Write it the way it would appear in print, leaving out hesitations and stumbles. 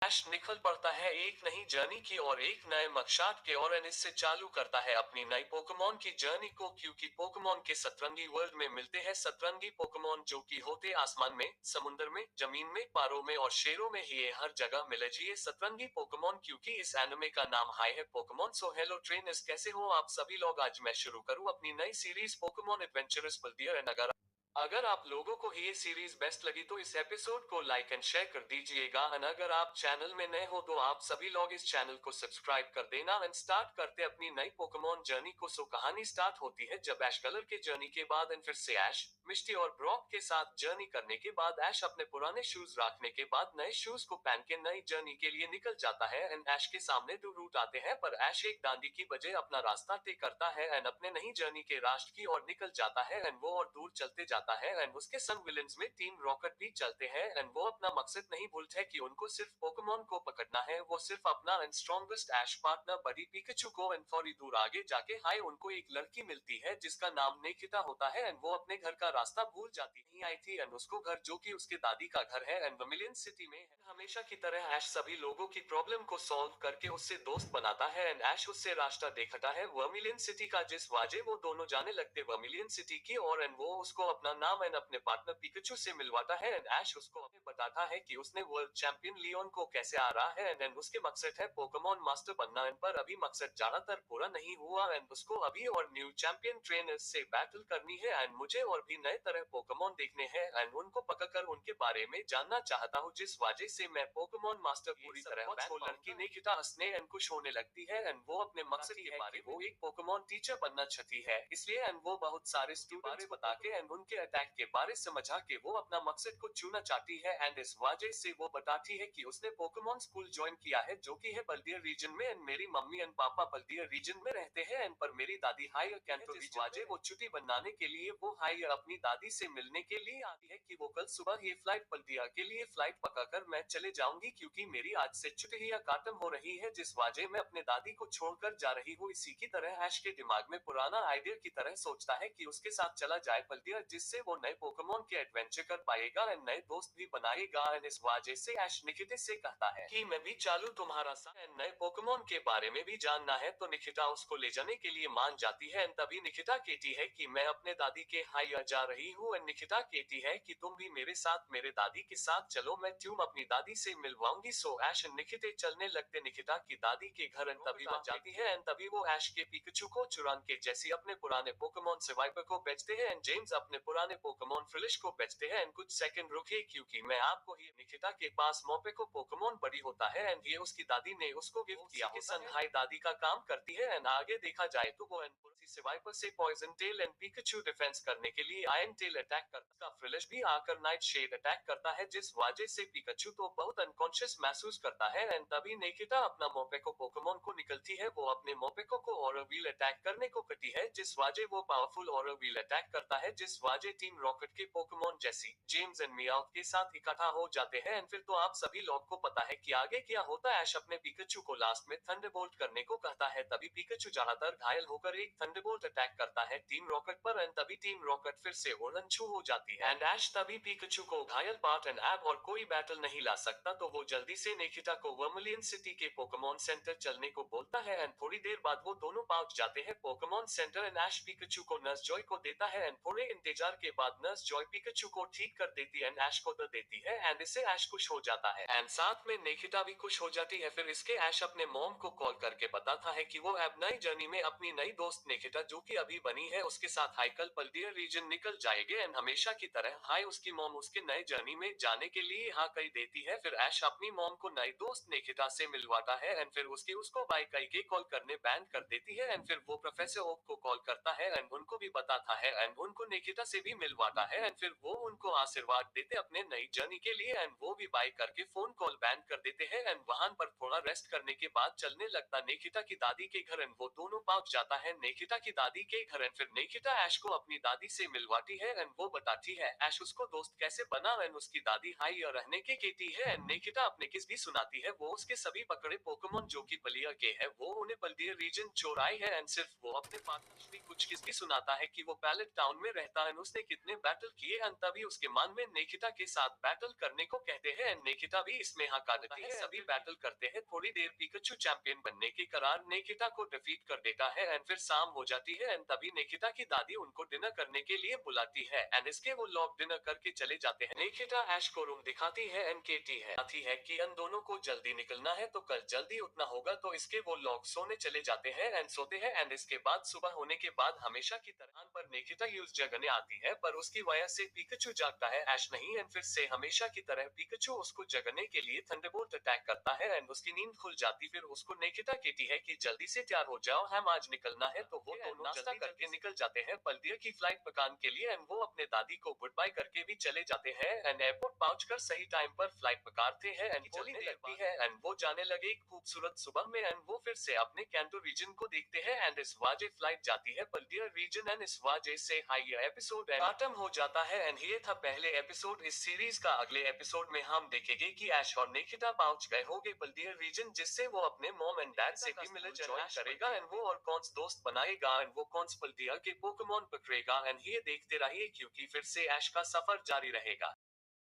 ऐश निकल पड़ता है एक नई जर्नी की और एक नए मकसद के और इससे चालू करता है अपनी नई पोकेमॉन की जर्नी को, क्योंकि पोकेमॉन के सतरंगी वर्ल्ड में मिलते हैं सतरंगी पोकेमॉन जो कि होते आसमान में, समुद्र में, जमीन में, पारों में और शेरों में ही, ये हर जगह मिले जी ये सतरंगी पोकेमॉन, क्योंकि इस एनिमे का नाम हाई है पोकेमॉन। सो हेलो ट्रेनर्स, कैसे हो आप सभी लोग। आज मैं शुरू करूँ अपनी नई सीरीज पोकेमॉन एडवेंचरस पल्दियर एंड अगर अगर आप लोगों को ये सीरीज बेस्ट लगी तो इस एपिसोड को लाइक एंड शेयर कर दीजिएगा एंड अगर आप चैनल में नए हो तो आप सभी लोग इस चैनल को सब्सक्राइब कर देना एंड स्टार्ट करते अपनी नई पोकेमॉन जर्नी को। सो कहानी स्टार्ट होती है जब ऐश कलर के जर्नी के बाद एंड फिर से ऐश, मिस्टी और ब्रॉक के साथ जर्नी करने के बाद ऐश अपने पुराने शूज रखने के बाद नए शूज को पहन के नई जर्नी के लिए निकल जाता है एंड ऐश के सामने दो रूट आते हैं पर ऐश एक डांडी की बजाय अपना रास्ता तय करता है एंड अपने नई जर्नी के रास्ते की ओर निकल जाता है एंड वो और दूर चलते जाता है एंड उसके संग विलेंस में टीम रॉकेट भी चलते हैं एंड वो अपना मकसद नहीं भूलते कि उनको सिर्फ पोकेमॉन को पकड़ना है। वो सिर्फ अपना and strongest Ash partner buddy Pikachu को एंड थोड़ी दूर आगे जाके हाय उनको एक लड़की मिलती है जिसका नाम निकिता होता है एंड वो अपने घर का रास्ता भूल जाती नहीं आई थी एंड उसको घर जो कि उसके दादी का घर है एंड वर्मिलियन सिटी में है। हमेशा की तरह ऐश सभी लोगों की प्रॉब्लम को सॉल्व करके उससे दोस्त बनाता है एंड ऐश उससे रास्ता देखता है वर्मिलियन सिटी का, जिस वजह वो दोनों जाने लगते वर्मिलियन सिटी की और एंड वो उसको अपना नाम एंड अपने पार्टनर पिकाचू से मिलवाता है एंड ऐश उसको हमें बताता है कि उसने वर्ल्ड चैंपियन लियोन को कैसे आ रहा है एंड उसके मकसद है पोकेमॉन मास्टर बनना एंड पर अभी मकसद ज्यादातर पूरा नहीं हुआ एंड उसको अभी और न्यू चैंपियन ट्रेनर्स से बैटल करनी है एंड मुझे और भी नए तरह पोकेमॉन देखने हैं एंड उनको पकड़कर उनके बारे में जानना चाहता हूँ, जिस वजह से मैं पोकेमॉन मास्टर पूरी तरह वो लड़की निकिता हंसने एंड खुश होने लगती है एंड वो अपने मकसद के बारे में वो एक पोकेमॉन टीचर बनना चाहती है, इसलिए एंड वो बहुत सारे स्टूडेंट्स बता के एंड उनके अटैक के बारे समझा के वो अपना मकसद को चुनना चाहती है एंड इस वजह से वो बताती है कि उसने पोकेमॉन स्कूल ज्वाइन किया है जो कि है बल्दियर रीजन में एंड मेरी मम्मी एंड पापा बल्दियर रीजन में रहते हैं एंड पर मेरी दादी हायर कैंटो रीजन वजह वो छुट्टी बनाने के लिए वो हायर अपनी दादी से मिलने के लिए आती है कि वो कल सुबह ये फ्लाइट बल्दिया के लिए फ्लाइट पकड़कर मैं चले जाऊंगी क्योंकि मेरी आज से छुट्टियां खत्म हो रही है, जिस वजह मैं अपने दादी को छोड़कर जा रही हूँ। इसी की तरह ऐश के दिमाग में पुराना आइडिया की तरह सोचता है कि उसके साथ चला जाए बल्दिया, जिससे वो नए पोकेमॉन के एडवेंचर कर पाएगा एंड नए दोस्त भी बनाएगा एंड इस वजह से ऐश निकिता से कहता है कि मैं भी चालू तुम्हारा साथ एंड नए पोकेमॉन के बारे में भी जानना है, तो निकिता उसको ले जाने के लिए मान जाती है एंड तभी निकिता कहती है कि मैं अपने दादी के हायर जा रही हूँ एंड निकिता कहती है कि तुम भी मेरे साथ मेरे दादी के साथ चलो, मैं तुम अपनी दादी से मिलवाऊंगी। सो ऐश एंड निकिता चलने लगते निकिता की दादी के घर एंड तभी वह जाती है एंड तभी वो ऐश के पिकाचू को चुरान के जैसी अपने पुराने पोकेमॉन से वाइपर को बेचते हैं एंड जेम्स अपने पुराने पोकेमॉन फ्रिलिश को बेचते हैं एंड कुछ सेकंड रुकिए क्योंकि मैं आपको ही निकिता के पास मौके को पोकेमॉन बड़ी होता है एंड ये उसकी दादी ने उसको गिफ्ट किया होता है। हाई दादी का काम करती है एंड आगे देखा जाए तो वो एंड से वाइपर से poison tail and Pikachu defence करने के लिए आयरन टेल अटैक करता है, फ्रिलिश भी आकर नाइट शेड अटैक करता है, जिस वजह से पिकाचू तो बहुत अनकॉन्शियस महसूस करता है एंड तभी निकिता अपना मोपेको पोकेमॉन को निकलती है, वो अपने मोपेको को और व्हील अटैक करने को कहती है, जिस वजह वो पावरफुल और व्हील अटैक करता है, जिस वजह टीम रॉकेट के पोकेमॉन जैसी जेम्स एंड मियाओ के साथ इकट्ठा हो जाते हैं एंड फिर तो आप सभी लोग को पता है कि आगे क्या होता है। ऐश अपने पिकाचू को लास्ट में थंडरबोल्ट करने को कहता है, तभी पिकाचू ज्यादातर घायल होकर एक थंडरबोल्ट अटैक करता है टीम रॉकेट पर एंड तभी टीम रॉकेट फिर से उड़न छू हो जाती है एंड ऐश तभी पिकाचू को घायल पार्ट एंड ऐप और कोई बैटल नहीं ला सकता, तो वो जल्दी से निकिता को वर्मिलियन सिटी के पोकेमॉन सेंटर चलने को बोलता है एंड थोड़ी देर बाद वो दोनों पहुंच जाते हैं Pokemon Center and Ash Pikachu को नर्स जॉय को देता है एंड थोड़े इंतजार के बाद नर्स जॉय पिकाचू को ठीक कर देती है एंड ऐश को दे देती है एंड इससे ऐश खुश हो जाता है एंड साथ में निकिता भी खुश हो जाती है। फिर इसके ऐश अपने मॉम को कॉल करके बताता है कि वो अब नई जर्नी में अपनी नई दोस्त निकिता जो कि अभी बनी है उसके साथ हाइकल पल्दियर रीजन निकल जाएंगे एंड हमेशा की तरह हाई उसकी मॉम उसके नए जर्नी में जाने के लिए हाँ कही देती है। फिर ऐश अपनी मॉम को नई दोस्त निकिता से मिलवाता है एंड फिर उसको बाय कही के कॉल करने बैंड कर देती है एंड फिर वो प्रोफेसर ओक को कॉल करता है एंड उनको भी बताता है एंड उनको निकिता से भी मिलवाता है एंड फिर वो उनको आशीर्वाद देते अपने नई जर्नी के लिए एंड वो भी बाय करके फोन कॉल बैंड कर देते हैं एंड वहां पर थोड़ा रेस्ट करने के बाद चलने लगता निकिता की दादी के घर एंड वो दोनों पहुंच जाता है निकिता की दादी के घर एंड फिर निकिता ऐश को अपनी दादी से मिलवाती है एंड वो बताती है ऐश उसको दोस्त कैसे बना एंड उसकी दादी हाई रहने के कहती है एंड निकिता अपने किस भी सुनाती है वो उसके सभी पकड़े पोकेमॉन जो कि बलिया के है वो उन्हें बल्दियर रीजन चोराई है एंड सिर्फ वो अपने पार्टनर भी कुछ किस भी सुनाता है कि वो पैलेट टाउन में रहता है, उसने उसने कितने बैटल किए एंड तभी उसके मन में निकिता के साथ बैटल करने को कहते हैं एंड निकिता भी इसमें हाँ कर देती है। सभी बैटल करते हैं, थोड़ी देर पिकाचू चैंपियन बनने के करार निकिता को डिफीट कर देता है एंड फिर शाम हो जाती है एंड तभी निकिता की दादी उनको डिनर करने के लिए बुलाती है एंड इसके वो लोग डिनर करके चले जाते हैं। निकिता ऐश को रूम दिखाती है एंड केटी है आती है कि इन दोनों को जल्दी निकलना है तो कल जल्दी उठना होगा, तो इसके वो लोग सोने चले जाते हैं एंड सोते हैं एंड इसके बाद सुबह होने के बाद हमेशा की तरह पर निकिता यूज जगने आती है पर उसकी वजह से पिकाचू जागता है, ऐश नहीं एंड फिर से हमेशा की तरह पिकाचू उसको जगने के लिए थंडरबोल्ट अटैक करता है एंड उसकी नींद खुल जाती। फिर उसको निकिता कहती है कि जल्दी से तैयार हो जाओ, हम आज निकलना है, तो वो दोनों नाश्ता करके निकल जाते हैं बल्दिया की फ्लाइट पकाने के लिए एंड वो अपने दादी को गुड बाय करके भी चले जाते हैं एंड एयरपोर्ट पहुंचकर सही टाइम पर फ्लाइट पकड़ते हैं एंड चलने लगती है एंड वो जाने लगे एक खूबसूरत सुबह में एंड वो फिर से अपने कैंटो रीजन को देखते हैं एंड इस वाजे फ्लाइट जाती है बल्दिया रीजन एंड इस वाजे से हाई एपिसोड खत्म हो जाता है एंड ये था पहले एपिसोड इस सीरीज का। अगले एपिसोड में हम देखेंगे कि ऐश और निकिता पहुंच गए होंगे बल्दिया रीजन, जिससे वो अपने मॉम एंड डैड से भी मिलकर ज्वाइन करेगा एंड वो और कौन सा दोस्त बनाएगा एंड वो कौन सा बल्दिया के पोकेमॉन पकड़ेगा एंड ये देखते रहिए क्योंकि फिर से ऐश का सफर जारी रहेगा।